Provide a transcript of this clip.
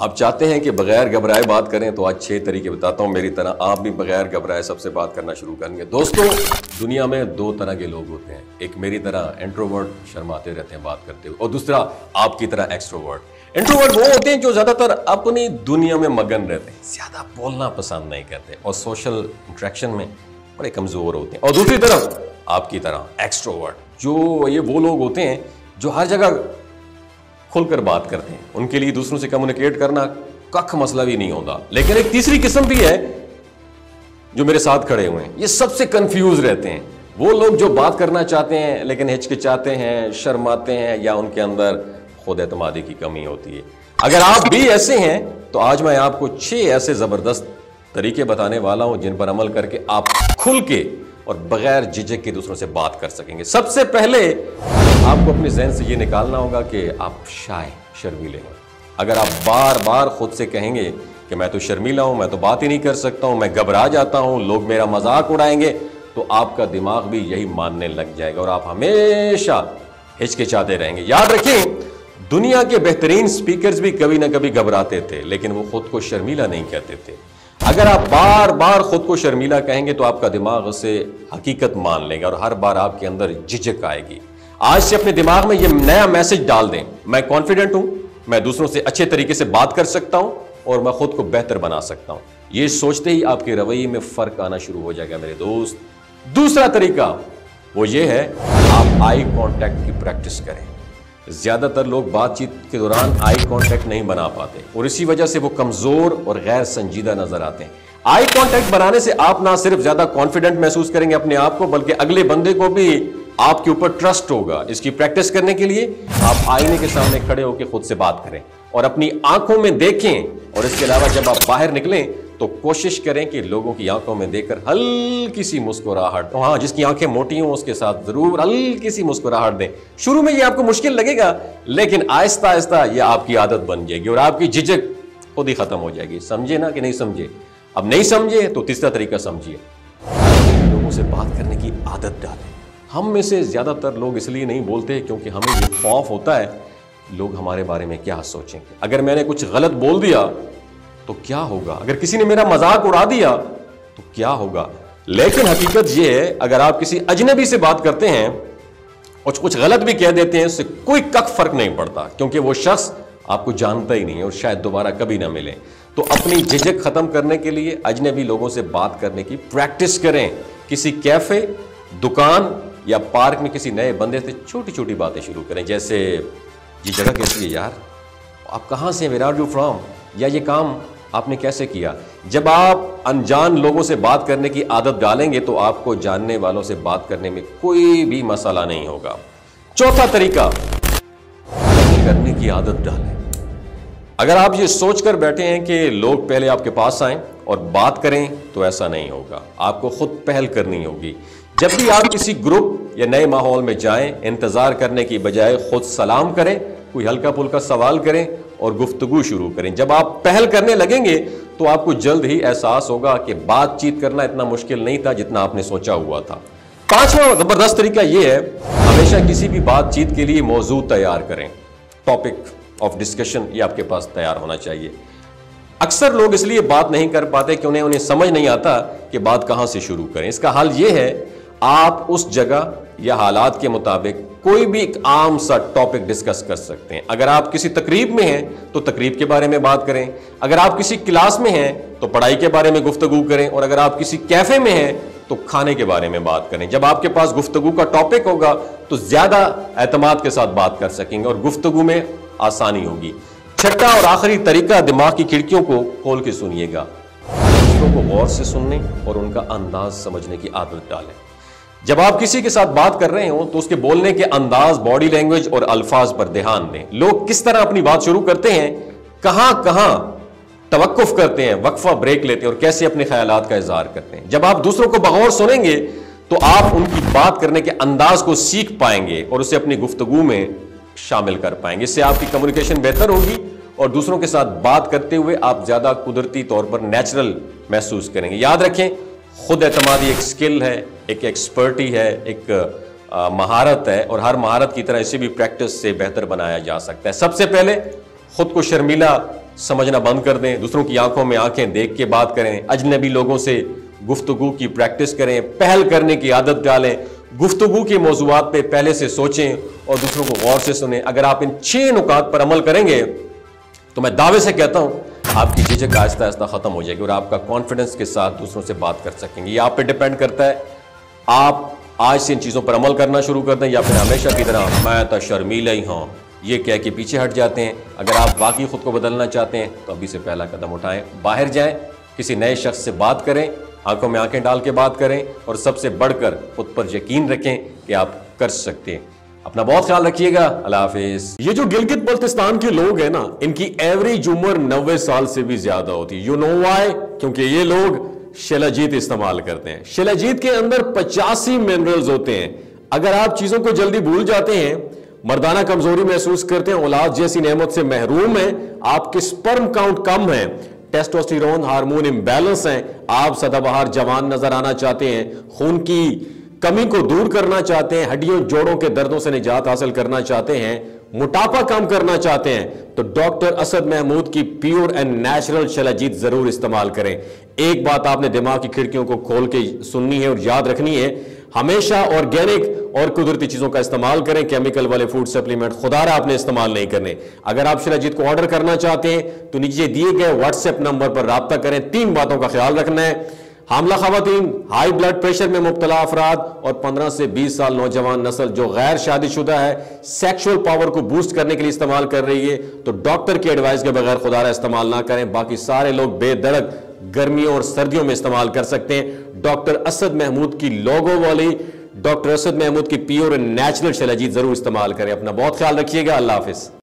आप चाहते हैं कि बगैर घबराए बात करें तो आज 6 तरीके बताता हूं। मेरी तरह आप भी बगैर घबराए सबसे बात करना शुरू करेंगे। दोस्तों, दुनिया में 2 तरह के लोग होते हैं। एक मेरी तरह इंट्रोवर्ट, शर्माते रहते हैं बात करते हुए, और दूसरा आपकी तरह एक्सट्रोवर्ट। इंट्रोवर्ट वो होते हैं जो ज्यादातर अपनी दुनिया में मगन रहते हैं, ज्यादा बोलना पसंद नहीं करते और सोशल इंटरेक्शन में बड़े कमजोर होते हैं। और दूसरी तरफ आपकी तरह एक्सट्रोवर्ट, जो ये वो लोग होते हैं जो हर जगह खुलकर बात करते हैं। उनके लिए दूसरों से कम्युनिकेट करना कख मसला भी नहीं होता। लेकिन एक तीसरी किस्म भी है जो मेरे साथ खड़े हुए हैं, ये सबसे कंफ्यूज रहते हैं। वो लोग जो बात करना चाहते हैं लेकिन हिचकिचाते हैं, शर्माते हैं, या उनके अंदर खुद एतमादी की कमी होती है। अगर आप भी ऐसे हैं तो आज मैं आपको 6 ऐसे जबरदस्त तरीके बताने वाला हूं जिन पर अमल करके आप खुल के और बगैर झिझक के दूसरों से बात कर सकेंगे। सबसे पहले आपको अपने ज़हन से ये निकालना होगा कि आप शर्मीले हैं। अगर आप बार बार खुद से कहेंगे कि मैं तो शर्मीला हूं, मैं तो बात ही नहीं कर सकता हूं, मैं घबरा जाता हूं, लोग मेरा मजाक उड़ाएंगे, तो आपका दिमाग भी यही मानने लग जाएगा और आप हमेशा हिचकिचाते रहेंगे। याद रखें, दुनिया के बेहतरीन स्पीकर्स भी कभी ना कभी घबराते थे, लेकिन वो खुद को शर्मीला नहीं कहते थे। अगर आप बार बार खुद को शर्मीला कहेंगे तो आपका दिमाग उसे हकीकत मान लेगा और हर बार आपके अंदर झिझक आएगी। आज से अपने दिमाग में यह नया मैसेज डाल दें, मैं कॉन्फिडेंट हूं, मैं दूसरों से अच्छे तरीके से बात कर सकता हूं और मैं खुद को बेहतर बना सकता हूं। यह सोचते ही आपके रवैये में फर्क आना शुरू हो जाएगा मेरे दोस्त। दूसरा तरीका वो ये है, आप आई कांटेक्ट की प्रैक्टिस करें। ज्यादातर लोग बातचीत के दौरान आई कांटेक्ट नहीं बना पाते और इसी वजह से वो कमजोर और गैर संजीदा नजर आते हैं। आई कांटेक्ट बनाने से आप ना सिर्फ ज्यादा कॉन्फिडेंट महसूस करेंगे अपने आप को, बल्कि अगले बंदे को भी आपके ऊपर ट्रस्ट होगा। इसकी प्रैक्टिस करने के लिए आप आईने के सामने खड़े होकर खुद से बात करें और अपनी आंखों में देखें। और इसके अलावा जब आप बाहर निकलें तो कोशिश करें कि लोगों की आंखों में देखकर हल्की सी मुस्कुराहट, हाँ, जिसकी आंखें मोटी हों उसके साथ जरूर हल्की सी मुस्कुराहट दें। शुरू में ये आपको मुश्किल लगेगा, लेकिन आहिस्ता आहिस्ता ये आपकी आदत बन जाएगी और आपकी झिझक खुद ही खत्म हो जाएगी। समझे ना कि नहीं समझे? अब नहीं समझे तो तीसरा तरीका समझिए, लोगों से बात करने की आदत डालें। हम में से ज्यादातर लोग इसलिए नहीं बोलते क्योंकि हमें ये खौफ होता है लोग हमारे बारे में क्या सोचेंगे। अगर मैंने कुछ गलत बोल दिया तो क्या होगा, अगर किसी ने मेरा मजाक उड़ा दिया तो क्या होगा। लेकिन हकीकत यह है, अगर आप किसी अजनबी से बात करते हैं और कुछ गलत भी कह देते हैं, उससे कोई कख फर्क नहीं पड़ता क्योंकि वो शख्स आपको जानता ही नहीं और शायद दोबारा कभी ना मिले। तो अपनी झिझक खत्म करने के लिए अजनबी लोगों से बात करने की प्रैक्टिस करें। किसी कैफे, दुकान या पार्क में किसी नए बंदे से छोटी छोटी बातें शुरू करें, जैसे ये जगह कैसी है यार, आप कहाँ से हैं, वेयर आर यू फ्रॉम, या ये काम आपने कैसे किया। जब आप अनजान लोगों से बात करने की आदत डालेंगे तो आपको जानने वालों से बात करने में कोई भी मसला नहीं होगा। चौथा तरीका, करने की आदत डालें। अगर आप ये सोचकर बैठे हैं कि लोग पहले आपके पास आएं और बात करें तो ऐसा नहीं होगा, आपको खुद पहल करनी होगी। जब भी आप किसी ग्रुप या नए माहौल में जाएं, इंतजार करने की बजाय खुद सलाम करें, कोई हल्का फुल्का सवाल करें और गुफ्तगू शुरू करें। जब आप पहल करने लगेंगे तो आपको जल्द ही एहसास होगा कि बातचीत करना इतना मुश्किल नहीं था जितना आपने सोचा हुआ था। पांचवा जबरदस्त तरीका यह है, हमेशा किसी भी बातचीत के लिए मौजू तैयार करें। टॉपिक ऑफ डिस्कशन ये आपके पास तैयार होना चाहिए। अक्सर लोग इसलिए बात नहीं कर पाते कि उन्हें समझ नहीं आता कि बात कहां से शुरू करें। इसका हल यह है, आप उस जगह या हालात के मुताबिक कोई भी एक आम सा टॉपिक डिस्कस कर सकते हैं। अगर आप किसी तकरीब में हैं तो तकरीब के बारे में बात करें, अगर आप किसी क्लास में हैं तो पढ़ाई के बारे में गुफ्तगू करें, और अगर आप किसी कैफे में हैं तो खाने के बारे में बात करें। जब आपके पास गुफ्तगू का टॉपिक होगा तो ज्यादा एतमाद के साथ बात कर सकेंगे और गुफ्तगू में आसानी होगी। छठा और आखिरी तरीका, दिमाग की खिड़कियों को खोल के सुनिएगा। दूसरों को गौर से सुनने और उनका अंदाज समझने की आदत डालें। जब आप किसी के साथ बात कर रहे हो तो उसके बोलने के अंदाज, बॉडी लैंग्वेज और अल्फाज पर ध्यान दें। लोग किस तरह अपनी बात शुरू करते हैं, कहां कहां तवक्कुफ करते हैं, वक्फा ब्रेक लेते हैं और कैसे अपने ख्यालात का इजहार करते हैं। जब आप दूसरों को बगौर सुनेंगे तो आप उनकी बात करने के अंदाज को सीख पाएंगे और उसे अपनी गुफ्तगू में शामिल कर पाएंगे। इससे आपकी कम्युनिकेशन बेहतर होगी और दूसरों के साथ बात करते हुए आप ज्यादा कुदरती तौर पर नेचुरल महसूस करेंगे। याद रखें, खुद एतमादी एक स्किल है, एक एक्सपर्टी है, एक महारत है और हर महारत की तरह इसे भी प्रैक्टिस से बेहतर बनाया जा सकता है। सबसे पहले खुद को शर्मीला समझना बंद कर दें, दूसरों की आंखों में आंखें देख के बात करें, अजनबी लोगों से गुफ्तगू की प्रैक्टिस करें, पहल करने की आदत डालें, गुफ्तगू के मौज़ूआत पे पहले से सोचें और दूसरों को गौर से सुनें। अगर आप इन 6 नुकात पर अमल करेंगे तो मैं दावे से कहता हूं आपकी झिझक आहिस्ता आहिस्ता खत्म हो जाएगी और आपका कॉन्फिडेंस के साथ दूसरों से बात कर सकेंगे। ये आप पे डिपेंड करता है, आप आज से इन चीज़ों पर अमल करना शुरू कर दें या फिर हमेशा की तरह मैं तो शर्मीला ही हूँ ये कह के पीछे हट जाते हैं। अगर आप वाकई खुद को बदलना चाहते हैं तो अभी से पहला कदम उठाएं, बाहर जाएं, किसी नए शख्स से बात करें, आंखों में आंखें डाल के बात करें और सबसे बढ़कर खुद पर यकीन रखें कि आप कर सकते हैं। अपना बहुत ख्याल रखिएगा। अल्लाह हाफिज। ये जो गिलगित बल्तिस्तान के लोग हैं ना, इनकी एवरेज उम्र 90 साल से भी ज्यादा होती है। You know why? क्योंकि ये लोग शिलाजीत इस्तेमाल करते हैं। शिलाजीत के अंदर 85 मिनरल्स होते हैं। अगर आप चीजों को जल्दी भूल जाते हैं, मर्दाना कमजोरी महसूस करते हैं, औलाद जैसी नेमत से महरूम हैं, आपके स्पर्म काउंट कम है, टेस्टोस्टेरोन हार्मोन इम्बैलेंस हैं, आप सदाबहार जवान नजर आना चाहते हैं, खून की कमी को दूर करना चाहते हैं, हड्डियों जोड़ों के दर्दों से निजात हासिल करना चाहते हैं, मोटापा कम करना चाहते हैं, तो डॉक्टर असद महमूद की प्योर एंड नेचुरल शिलाजीत जरूर इस्तेमाल करें। एक बात आपने दिमाग की खिड़कियों को खोल के सुननी है और याद रखनी है, हमेशा ऑर्गेनिक और कुदरती चीजों का इस्तेमाल करें। केमिकल वाले फूड सप्लीमेंट खुदारा आपने इस्तेमाल नहीं करने। अगर आप शिलाजीत को ऑर्डर करना चाहते हैं तो नीचे दिए गए व्हाट्सएप नंबर पर राब्ता करें। 3 बातों का ख्याल रखना है, हामला खवातीन, हाई ब्लड प्रेशर में मुब्तला अफराद और 15 से 20 साल नौजवान नस्ल जो गैर शादीशुदा है, सेक्सुअल पावर को बूस्ट करने के लिए इस्तेमाल कर रही है, तो डॉक्टर की एडवाइस के बगैर खुदारा इस्तेमाल ना करें। बाकी सारे लोग बेधड़क गर्मियों और सर्दियों में इस्तेमाल कर सकते हैं। डॉक्टर असद महमूद की लोगो वाली, डॉक्टर असद महमूद की प्योर एंड नेचुरल शिलाजीत जरूर इस्तेमाल करें। अपना बहुत ख्याल रखिएगा। अल्लाह हाफिज।